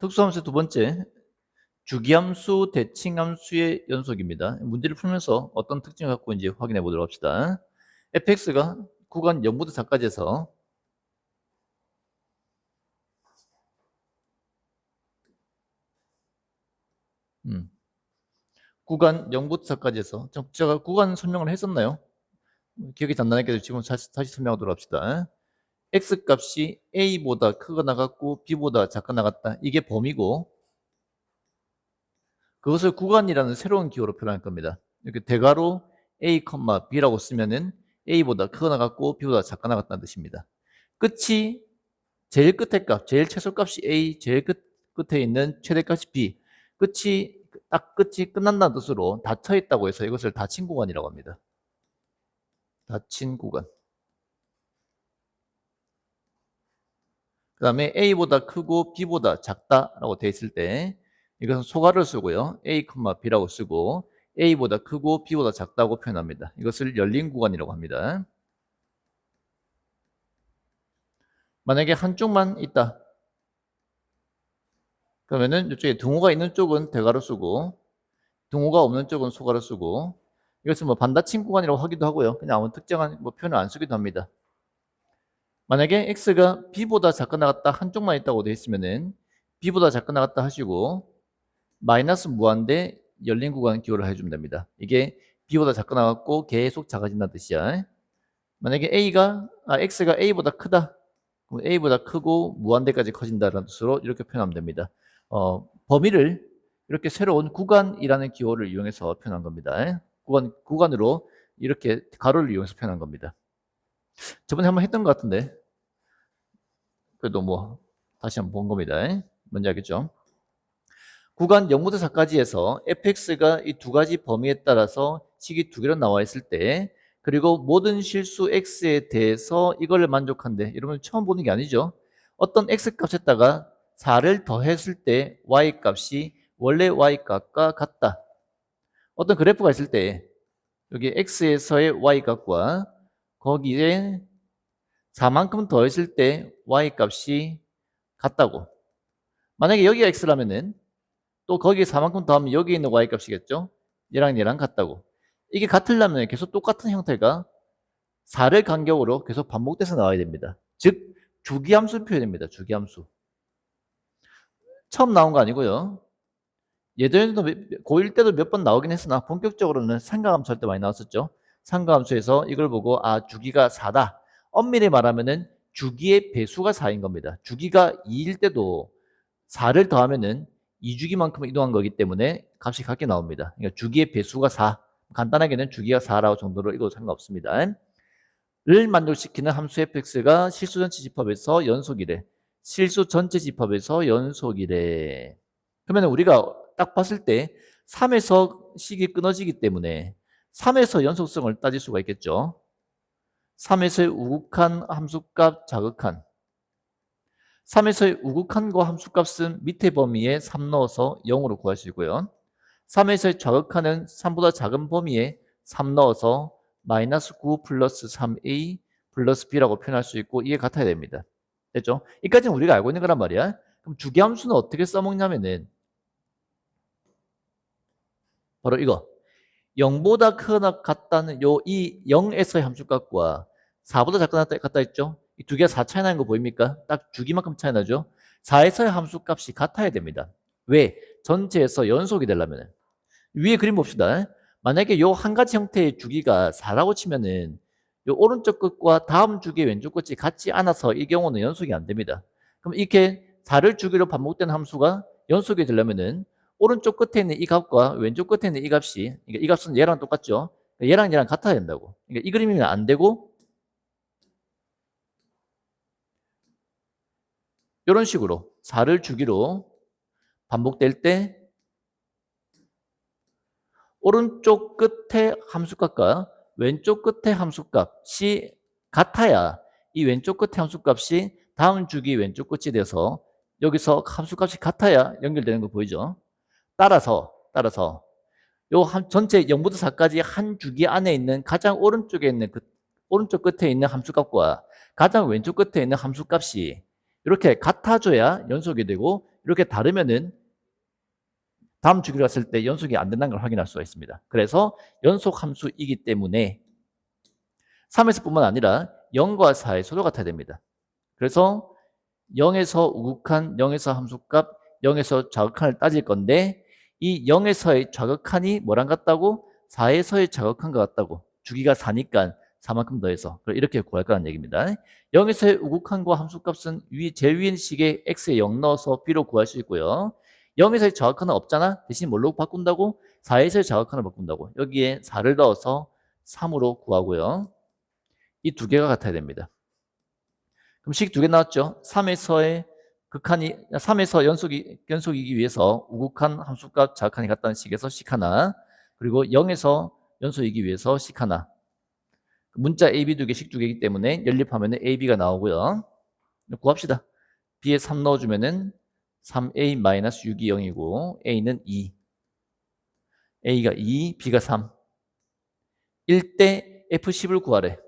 특수함수 두 번째, 주기함수, 대칭함수의 연속입니다. 문제를 풀면서 어떤 특징을 갖고 있는지 확인해 보도록 합시다. fx가 구간 0부터 4까지 해서 구간 0부터 4까지 해서 제가 구간 설명을 했었나요? 기억이 단단하게 지금 다시 설명하도록 합시다. x값이 a보다 크거나 같고 b보다 작거나 같다. 이게 범위고 그것을 구간이라는 새로운 기호로 표현할 겁니다. 이렇게 대괄호 a, b라고 쓰면은 a보다 크거나 같고 b보다 작거나 같다는 뜻입니다. 끝이 제일 끝에 값, 제일 최소값이 a, 제일 끝에 있는 최대값이 b. 끝이 끝난다는 뜻으로 닫혀 있다고 해서 이것을 닫힌 구간이라고 합니다. 닫힌 구간. 그 다음에 a보다 크고 b보다 작다라고 되어 있을 때 이것은 소괄호를 쓰고요. a, b라고 쓰고 a보다 크고 b보다 작다고 표현합니다. 이것을 열린 구간이라고 합니다. 만약에 한쪽만 있다. 그러면은 이쪽에 등호가 있는 쪽은 대괄호 쓰고 등호가 없는 쪽은 소괄호 쓰고 이것은 뭐 반닫힌 구간이라고 하기도 하고요. 그냥 아무 특정한 표현을 안 쓰기도 합니다. 만약에 x가 b보다 작거나 같다 한쪽만 있다고 되어 있으면은 b보다 작거나 같다 하시고 마이너스 무한대 열린 구간 기호를 해주면 됩니다. 이게 b보다 작거나 같고 계속 작아진다는 뜻이야. 만약에 x가 a보다 크다. 그럼 a보다 크고 무한대까지 커진다는 뜻으로 이렇게 표현하면 됩니다. 범위를 이렇게 새로운 구간이라는 기호를 이용해서 표현한 겁니다. 구간으로 이렇게 가로를 이용해서 표현한 겁니다. 저번에 한번 했던 것 같은데 그래도 뭐 다시 한번 본 겁니다. 뭔지 알겠죠? 구간 0부터 4까지 해서 fx가 이 두 가지 범위에 따라서 식이 두 개로 나와 있을 때 그리고 모든 실수 x에 대해서 이걸 만족한대. 여러분 처음 보는 게 아니죠. 어떤 x값에다가 4를 더했을 때 y값이 원래 y값과 같다. 어떤 그래프가 있을 때 여기 x에서의 y값과 거기에 4만큼 더했을 때 y값이 같다고. 만약에 여기가 x라면은 또 거기에 4만큼 더하면 여기 있는 y값이겠죠? 얘랑 같다고. 이게 같으려면 계속 똑같은 형태가 4를 간격으로 계속 반복돼서 나와야 됩니다. 즉 주기함수 표현입니다. 주기함수. 처음 나온 거 아니고요. 예전에도 고1 때도 몇 번 나오긴 했으나 본격적으로는 삼각함수 할 때 많이 나왔었죠. 삼각함수에서 이걸 보고 주기가 4다. 엄밀히 말하면은 주기의 배수가 4인 겁니다. 주기가 2일 때도 4를 더하면은 2주기만큼 이동한 거기 때문에 값이 같게 나옵니다. 그러니까 주기의 배수가 4. 간단하게는 주기가 4라고 정도로 읽어도 상관없습니다. 를 만족시키는 함수 fx가 실수 전체 집합에서 연속이래. 실수 전체 집합에서 연속이래. 그러면 우리가 딱 봤을 때 3에서 식이 끊어지기 때문에 3에서 연속성을 따질 수가 있겠죠. 3에서의 우극한 함수값 자극한 3에서의 우극한과 함수값은 밑에 범위에 3 넣어서 0으로 구할 수 있고요. 3에서의 좌극한은 3보다 작은 범위에 3 넣어서 마이너스 9 플러스 3a 플러스 b라고 표현할 수 있고 이게 같아야 됩니다. 됐죠? 이까지는 우리가 알고 있는 거란 말이야. 그럼 주기함수는 어떻게 써먹냐면은 바로 이거 0보다 크거나 같다는 이 0에서의 함수값과 4보다 작거나 같다 했죠? 이 두 개가 4 차이 나는 거 보입니까? 딱 주기만큼 차이 나죠? 4에서의 함수값이 같아야 됩니다. 왜? 전체에서 연속이 되려면 위에 그림 봅시다. 만약에 요 한 가지 형태의 주기가 4라고 치면은 요 오른쪽 끝과 다음 주기의 왼쪽 끝이 같지 않아서 이 경우는 연속이 안 됩니다. 그럼 이렇게 4를 주기로 반복되는 함수가 연속이 되려면은 오른쪽 끝에 있는 이 값과 왼쪽 끝에 있는 이 값이 그러니까 이 값은 얘랑 똑같죠. 얘랑 같아야 된다고. 그러니까 이 그림이면 안 되고 이런 식으로 4를 주기로 반복될 때 오른쪽 끝의 함수값과 왼쪽 끝의 함수값이 같아야 이 왼쪽 끝의 함수값이 다음 주기 왼쪽 끝이 돼서 여기서 함수값이 같아야 연결되는 거 보이죠? 따라서 요 전체 0부터 4까지 한 주기 안에 있는 가장 오른쪽에 있는 오른쪽 끝에 있는 함수값과 가장 왼쪽 끝에 있는 함수값이 이렇게 같아져야 연속이 되고 이렇게 다르면은 다음 주기로 갔을 때 연속이 안 된다는 걸 확인할 수가 있습니다. 그래서 연속 함수이기 때문에 3에서 뿐만 아니라 0과 4에서도 같아야 됩니다. 그래서 0에서 우극한 0에서 함수값 0에서 좌극한을 따질 건데 이 0에서의 좌극한이 뭐랑 같다고? 4에서의 좌극한과 같다고. 주기가 4니까 4만큼 더해서 이렇게 구할 거라는 얘기입니다. 0에서의 우극한과 함수값은 제일 위에 식에 x에 0 넣어서 b로 구할 수 있고요. 0에서의 좌극한은 없잖아. 대신 뭘로 바꾼다고? 4에서의 좌극한을 바꾼다고. 여기에 4를 넣어서 3으로 구하고요. 이 두 개가 같아야 됩니다. 그럼 식 두 개 나왔죠? 3에서의 극한이 3에서 연속이기 위해서 우극한 함수값 좌극한이 같다는 식에서 식 하나, 그리고 0에서 연속이기 위해서 식 하나. 문자 AB 두 개, 식 두 개이기 때문에 연립하면 AB가 나오고요. 구합시다. B에 3 넣어주면은 3A-6이 0이고 A는 2. A가 2, B가 3. 1대 F10을 구하래.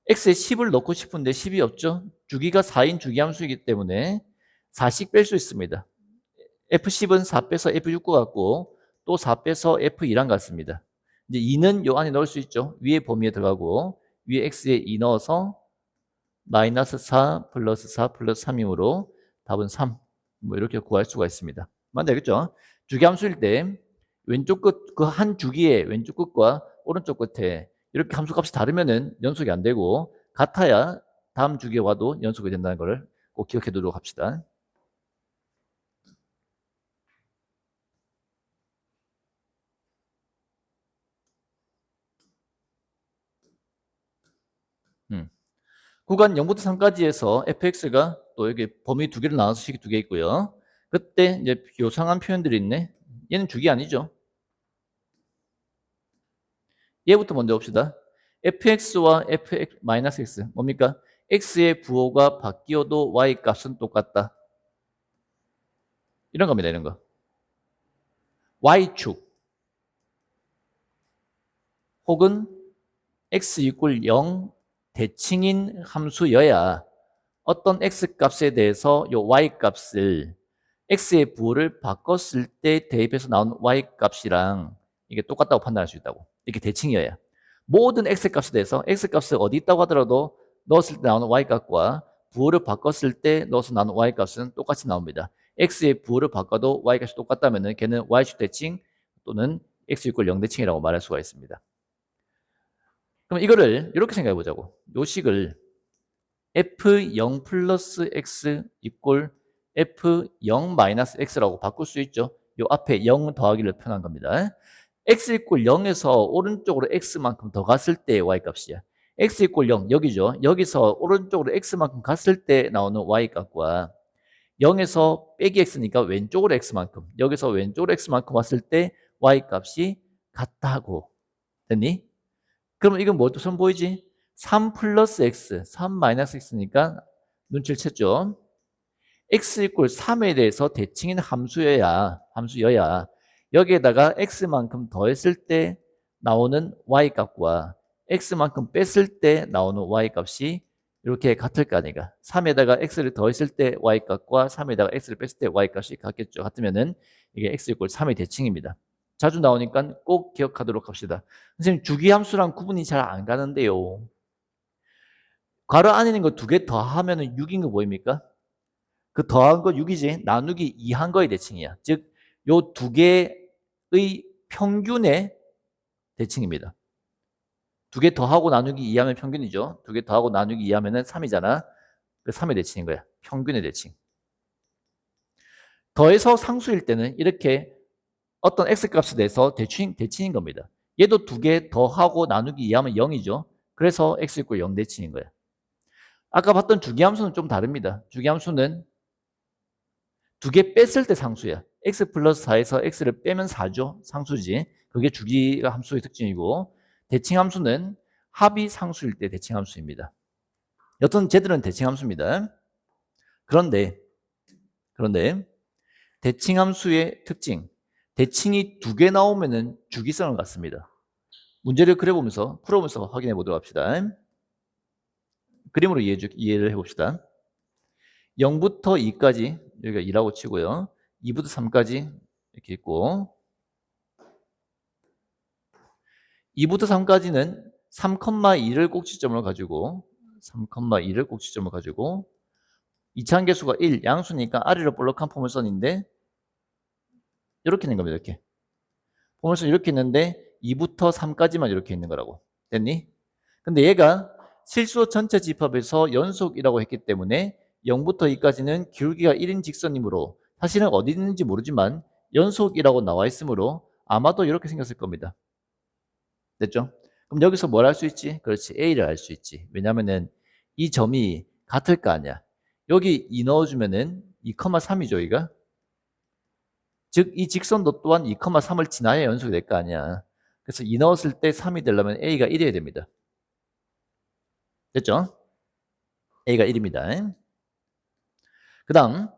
X에 10을 넣고 싶은데 10이 없죠. 주기가 4인 주기함수이기 때문에 4씩 뺄 수 있습니다. F10은 4 빼서 F6과 같고 또 4 빼서 F2랑 같습니다. 이제 2는 요 안에 넣을 수 있죠. 위에 범위에 들어가고 위에 X에 2 넣어서 마이너스 4 플러스 4 플러스 3이므로 답은 3. 뭐 이렇게 구할 수가 있습니다. 맞겠죠? 주기함수일 때 왼쪽 끝, 그 한 주기의 왼쪽 끝과 오른쪽 끝에 이렇게 함수값이 다르면은 연속이 안 되고 같아야 다음 주기에 와도 연속이 된다는 것을 꼭 기억해 두도록 합시다. 구간 0부터 3까지에서 fx가 또 여기 범위 두 개를 나눠서 식이 두 개 있고요. 그때 이제 요상한 표현들이 있네. 얘는 주기 아니죠. 얘부터 먼저 봅시다. fx와 fx-x 뭡니까? x의 부호가 바뀌어도 y 값은 똑같다. 이런 겁니다. 이런 거. y축 혹은 x = 0 대칭인 함수여야 어떤 x 값에 대해서 요 y 값을 x의 부호를 바꿨을 때 대입해서 나온 y 값이랑 이게 똑같다고 판단할 수 있다고. 이게 대칭이어야. 모든 x 값에 대해서 x 값을 어디 있다고 하더라도 넣었을 때 나오는 y 값과 부호를 바꿨을 때 넣어서 나오는 y 값은 똑같이 나옵니다. x의 부호를 바꿔도 y 값이 똑같다면 걔는 y축 대칭 또는 x = 0 대칭이라고 말할 수가 있습니다. 그럼 이거를 이렇게 생각해 보자고. 요 식을 f0 플러스 x = f0 마이너스 x라고 바꿀 수 있죠. 요 앞에 0 더하기를 표현한 겁니다. x = 0에서 오른쪽으로 x만큼 더 갔을 때 y 값이야. x = 0 여기죠. 여기서 오른쪽으로 x만큼 갔을 때 나오는 y 값과 0에서 빼기 x니까 왼쪽으로 x만큼, 여기서 왼쪽으로 x만큼 왔을 때 y 값이 같다고. 됐니? 그럼 이건 뭐 선 보이지? 3 플러스 x, 3 마이너스 x니까 눈치를 챘죠. x = 3에 대해서 대칭인 함수여야 여기에다가 x만큼 더했을 때 나오는 y 값과 x만큼 뺐을 때 나오는 y 값이 이렇게 같을 거 아니까. 3에다가 x를 더했을 때 y 값과 3에다가 x를 뺐을 때 y 값이 같겠죠. 같으면은 이게 x = 3의 대칭입니다. 자주 나오니까 꼭 기억하도록 합시다. 선생님 주기함수랑 구분이 잘 안 가는데요. 괄호 안에 있는 거 두 개 더하면 6인 거 보입니까? 그 더한 거 6이지 나누기 2한 거의 대칭이야. 즉 요 두 개의 평균의 대칭입니다. 두 개 더하고 나누기 2하면 평균이죠. 두 개 더하고 나누기 2하면 3이잖아. 그 3의 대칭인 거야. 평균의 대칭. 더해서 상수일 때는 이렇게 어떤 x값에 대해서 대칭인 겁니다. 얘도 두 개 더하고 나누기 2하면 0이죠. 그래서 x = 0 대칭인 거야. 아까 봤던 주기함수는 좀 다릅니다. 주기함수는 두 개 뺐을 때 상수야. x 플러스 4에서 x를 빼면 4죠. 상수지. 그게 주기 함수의 특징이고 대칭함수는 합이 상수일 때 대칭함수입니다. 여튼 쟤들은 대칭함수입니다. 그런데 대칭함수의 특징 대칭이 두 개 나오면은 주기성을 갖습니다. 문제를 풀어보면서 확인해 보도록 합시다. 그림으로 이해를 해봅시다. 0부터 2까지 여기가 2라고 치고요. 2부터 3까지 이렇게 있고 2부터 3까지는 3,2를 꼭지점으로 가지고 3,2를 꼭지점으로 가지고 이차함계수가 1, 양수니까 아래로 볼록한 포물선인데 이렇게 있는 겁니다. 이렇게 포물선 이렇게 있는데 2부터 3까지만 이렇게 있는 거라고. 됐니? 근데 얘가 실수 전체 집합에서 연속이라고 했기 때문에 0부터 2까지는 기울기가 1인 직선이므로 사실은 어디 있는지 모르지만 연속이라고 나와 있으므로 아마도 이렇게 생겼을 겁니다. 됐죠? 그럼 여기서 뭘 할 수 있지? 그렇지, A를 알 수 있지. 왜냐면은 이 점이 같을 거 아니야. 여기 2 넣어주면은 2,3이죠, 여기가. 즉, 이 직선도 또한 2,3을 지나야 연속이 될 거 아니야. 그래서 2 넣었을 때 3이 되려면 A가 1이어야 됩니다. 됐죠? A가 1입니다. 그 다음,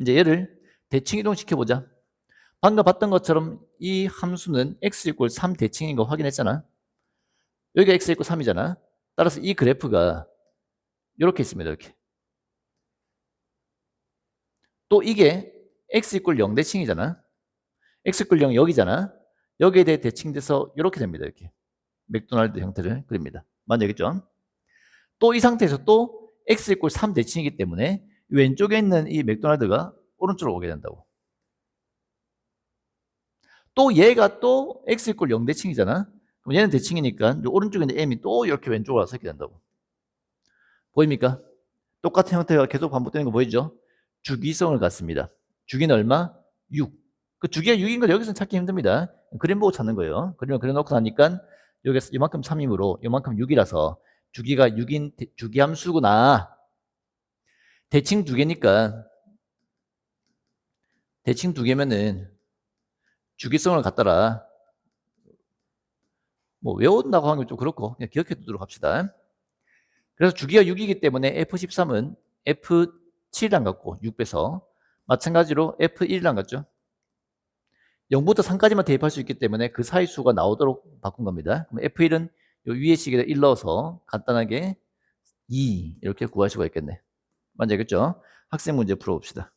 이제 얘를 대칭 이동시켜보자. 방금 봤던 것처럼 이 함수는 x = 3 대칭인 거 확인했잖아. 여기가 x = 3이잖아. 따라서 이 그래프가 이렇게 있습니다. 이렇게. 또 이게 x = 0 대칭이잖아. x = 0 여기잖아. 여기에 대해 대칭돼서 이렇게 됩니다. 이렇게. 맥도날드 형태를 그립니다. 맞죠? 알겠죠? 또 이 상태에서 또 x = 3 대칭이기 때문에 왼쪽에 있는 이 맥도날드가 오른쪽으로 오게 된다고. 또 얘가 또 x = 0 대칭이잖아. 그럼 얘는 대칭이니까 오른쪽에 있는 m이 또 이렇게 왼쪽으로 와서 이렇게 된다고. 보입니까? 똑같은 형태가 계속 반복되는 거 보이죠? 주기성을 갖습니다. 주기는 얼마? 6. 그 주기가 6인 걸 여기서 찾기 힘듭니다. 그림 보고 찾는 거예요. 그림을 그려놓고 나니까 여기서 이만큼 3이므로 이만큼 6이라서 주기가 6인 주기함수구나. 대칭 두 개니까 대칭 두 개면은 주기성을 갖더라. 뭐 외운다고 하는 게 좀 그렇고 그냥 기억해 두도록 합시다. 그래서 주기가 6이기 때문에 F13은 F7이랑 같고 6배서 마찬가지로 F1이랑 같죠. 0부터 3까지만 대입할 수 있기 때문에 그 사이 수가 나오도록 바꾼 겁니다. 그럼 F1은 요 위에 식에다 1 넣어서 간단하게 2 이렇게 구할 수가 있겠네. 맞죠? 알겠죠? 학생 문제 풀어봅시다.